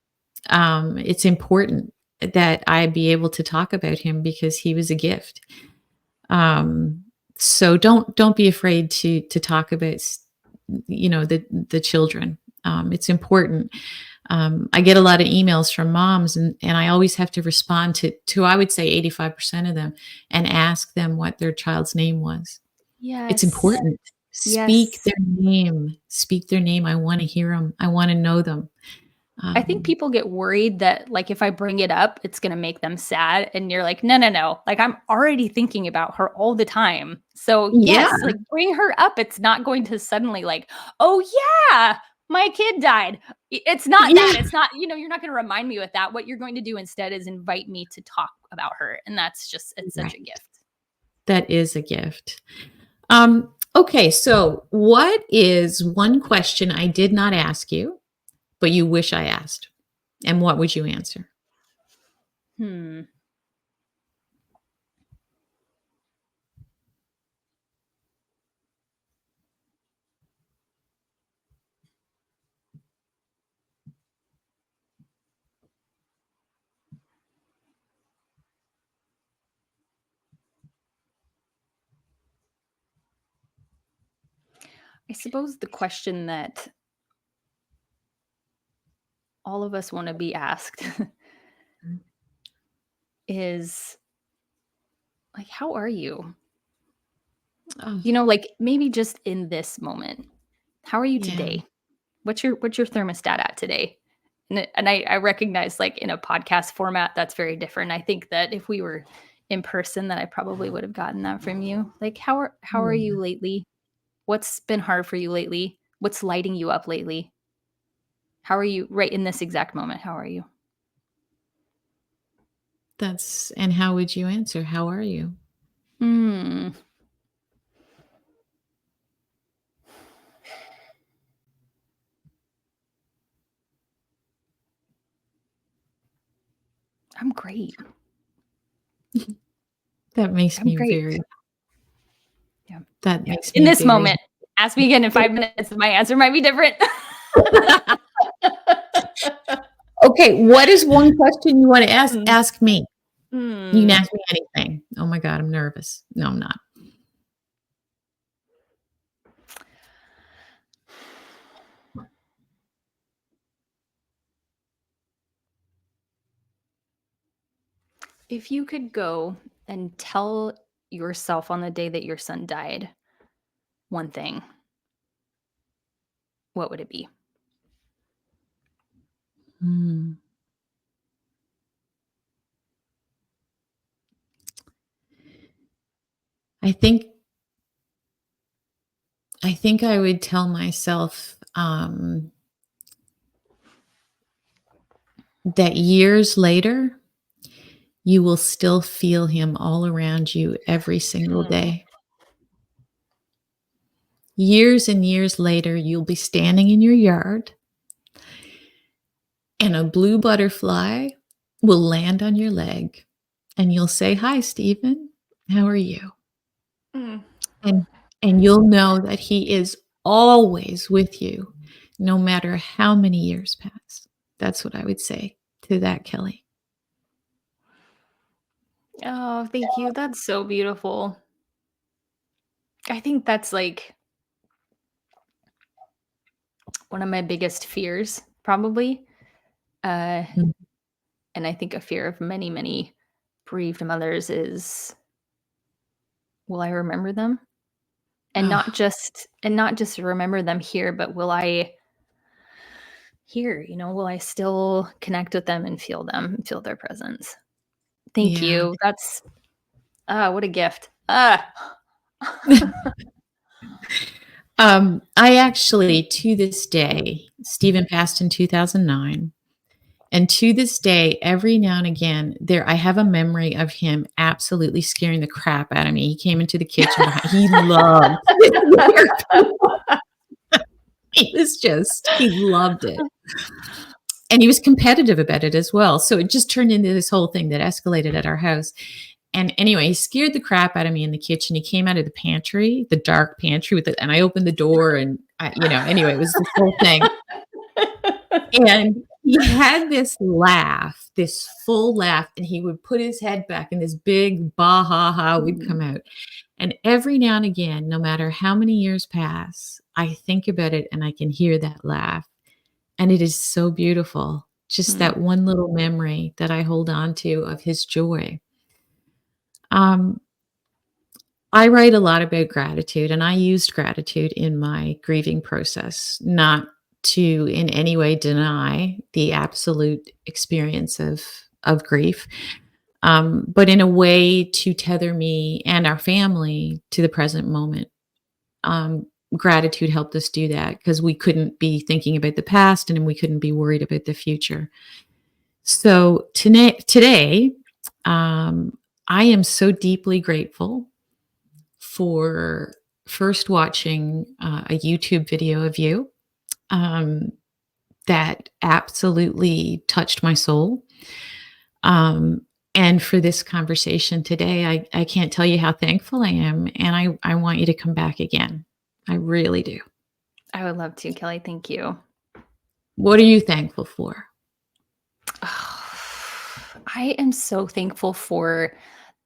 It's important that I be able to talk about him because he was a gift. Um, so don't be afraid to talk about the children. It's important. I get a lot of emails from moms, and I always have to respond to I would say 85% of them, and ask them what their child's name was. It's Yes. important. Yes. Speak their name. I want to hear them. I want to know them. I think Um, people get worried that, like, if I bring it up, it's gonna make them sad, and you're like, "No, no, no, like, I'm already thinking about her all the time." So, yeah, yes, like, bring her up. It's not going to suddenly like, "Oh, yeah, my kid died." It's not that. yeah, It's not, you're not gonna remind me with that. What you're going to do instead is invite me to talk about her, and that's just, it's such a right. gift. That is a gift. Okay, so what is one question I did not ask you, but you wish I asked? And what would you answer? Hmm. I suppose the question that all of us wanna be asked is, like, "How are you?" Oh, Like, maybe just in this moment. How are you yeah. today? What's your thermostat at today? And I recognize, like, in a podcast format, that's very different. I think that if we were in person, that I probably would have gotten that from you. Like, how are Yeah. you lately? What's been hard for you lately? What's lighting you up lately? How are you right in this exact moment? How are you? And how would you answer? How are you? Mm, I'm great. That makes I'm me great. very Yeah. that Yeah. makes In me this very moment, ask me again in 5 minutes, my answer might be different. Okay, what is one question you wanna Mm. ask me? You can Hmm. ask me anything. Oh my god, I'm nervous. No, I'm not. If you could go and tell yourself on the day that your son died one thing, what would it be? Hmm. I think I would tell myself that years later, you will still feel him all around you every single Mm. day. Years and years later, you'll be standing in your yard and a blue butterfly will land on your leg and you'll say, "Hi, Stephen. How are you?" Mm. And you'll know that he is always with you, no matter how many years pass. That's what I would say to that, Kelly. Oh, thank you. That's so beautiful. I think that's like one of my biggest fears, probably. Uh, Mm. and I think a fear of many, many bereaved mothers is, will I remember them? Oh, And not just remember them here, but will I here, will I still connect with them and feel their presence? Thank yeah. you. That's what a gift. Ah. I actually, to this day, Stephen passed in 2009. And to this day, every now and again, I have a memory of him absolutely scaring the crap out of me. He came into the kitchen behind, he loved he loved it. And he was competitive about it as well. So it just turned into this whole thing that escalated at our house. And anyway, he scared the crap out of me in the kitchen. He came out of the pantry, the dark pantry and I opened the door and anyway, it was this whole thing. And he had this laugh, this full laugh, and he would put his head back and this big bah ha ha would come out. And every now and again, no matter how many years pass, I think about it and I can hear that laugh. And it is so beautiful. Just Mm, that one little memory that I hold on to of his joy. Um, I write a lot about gratitude, and I used gratitude in my grieving process, not to in any way deny the absolute experience of grief, but in a way to tether me and our family to the present moment. Um, Gratitude helped us do that because we couldn't be thinking about the past and we couldn't be worried about the future. So today, um, I am so deeply grateful for first watching a YouTube video of you um, that absolutely touched my soul. Um, and for this conversation today, I can't tell you how thankful I am. And I want you to come back again. I really do. I would love to, Kelly. Thank you. What are you thankful for? I am so thankful for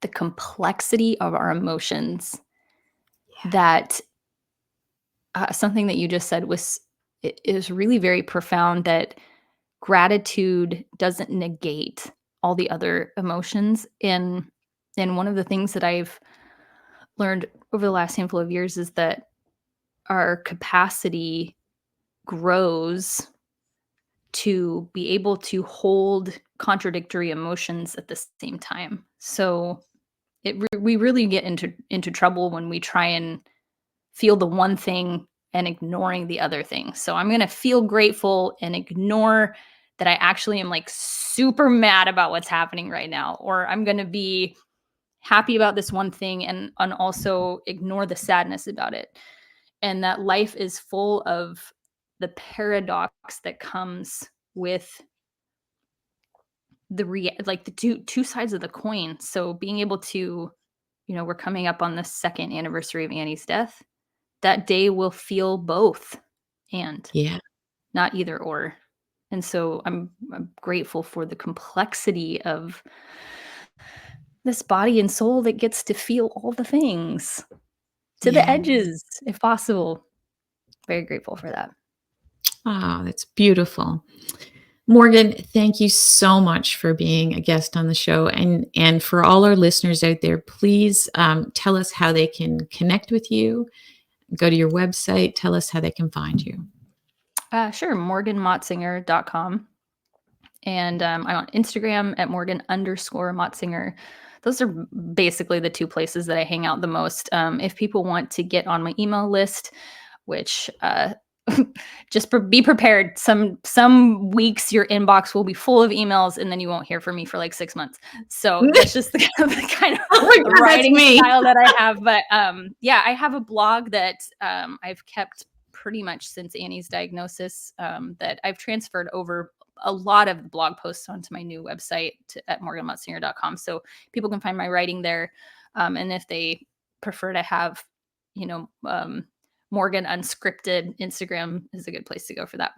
the complexity of our emotions. That something that you just said is really very profound. That gratitude doesn't negate all the other emotions. And one of the things that I've learned over the last handful of years is that our capacity grows to be able to hold contradictory emotions at the same time. So we really get into trouble when we try and feel the one thing and ignoring the other thing. So I'm going to feel grateful and ignore that I actually am like super mad about what's happening right now, or I'm going to be happy about this one thing and also ignore the sadness about it. And that life is full of the paradox that comes with like the two sides of the coin. So being able to, we're coming up on the second anniversary of Annie's death. That day will feel both and Yeah. not either or. And so I'm grateful for the complexity of this body and soul that gets to feel all the things to the Yeah. edges, if possible. Very grateful for that. Oh, that's beautiful. Morgan, thank you so much for being a guest on the show. And for all our listeners out there, please tell us how they can connect with you. Go to your website. Tell us how they can find you. Sure, morganmotsinger.com. And I'm on Instagram at Morgan_Motsinger. Those are basically the two places that I hang out the most. If people want to get on my email list, which just be prepared. Some weeks your inbox will be full of emails, and then you won't hear from me for like 6 months. So that's just the kind of Oh my God, writing that's me. style that I have. But yeah, I have a blog that I've kept pretty much since Annie's diagnosis, that I've transferred over a lot of the blog posts onto my new website at morganmotsinger.com. So people can find my writing there. And if they prefer to have, Morgan unscripted, Instagram is a good place to go for that.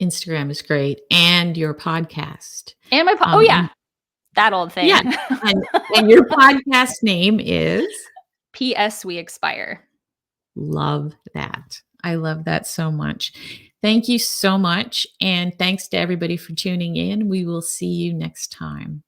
Instagram is great. And your podcast. And my oh yeah, that old thing. Yeah. And your podcast name is? PS We Expire. Love that. I love that so much. Thank you so much. And thanks to everybody for tuning in. We will see you next time.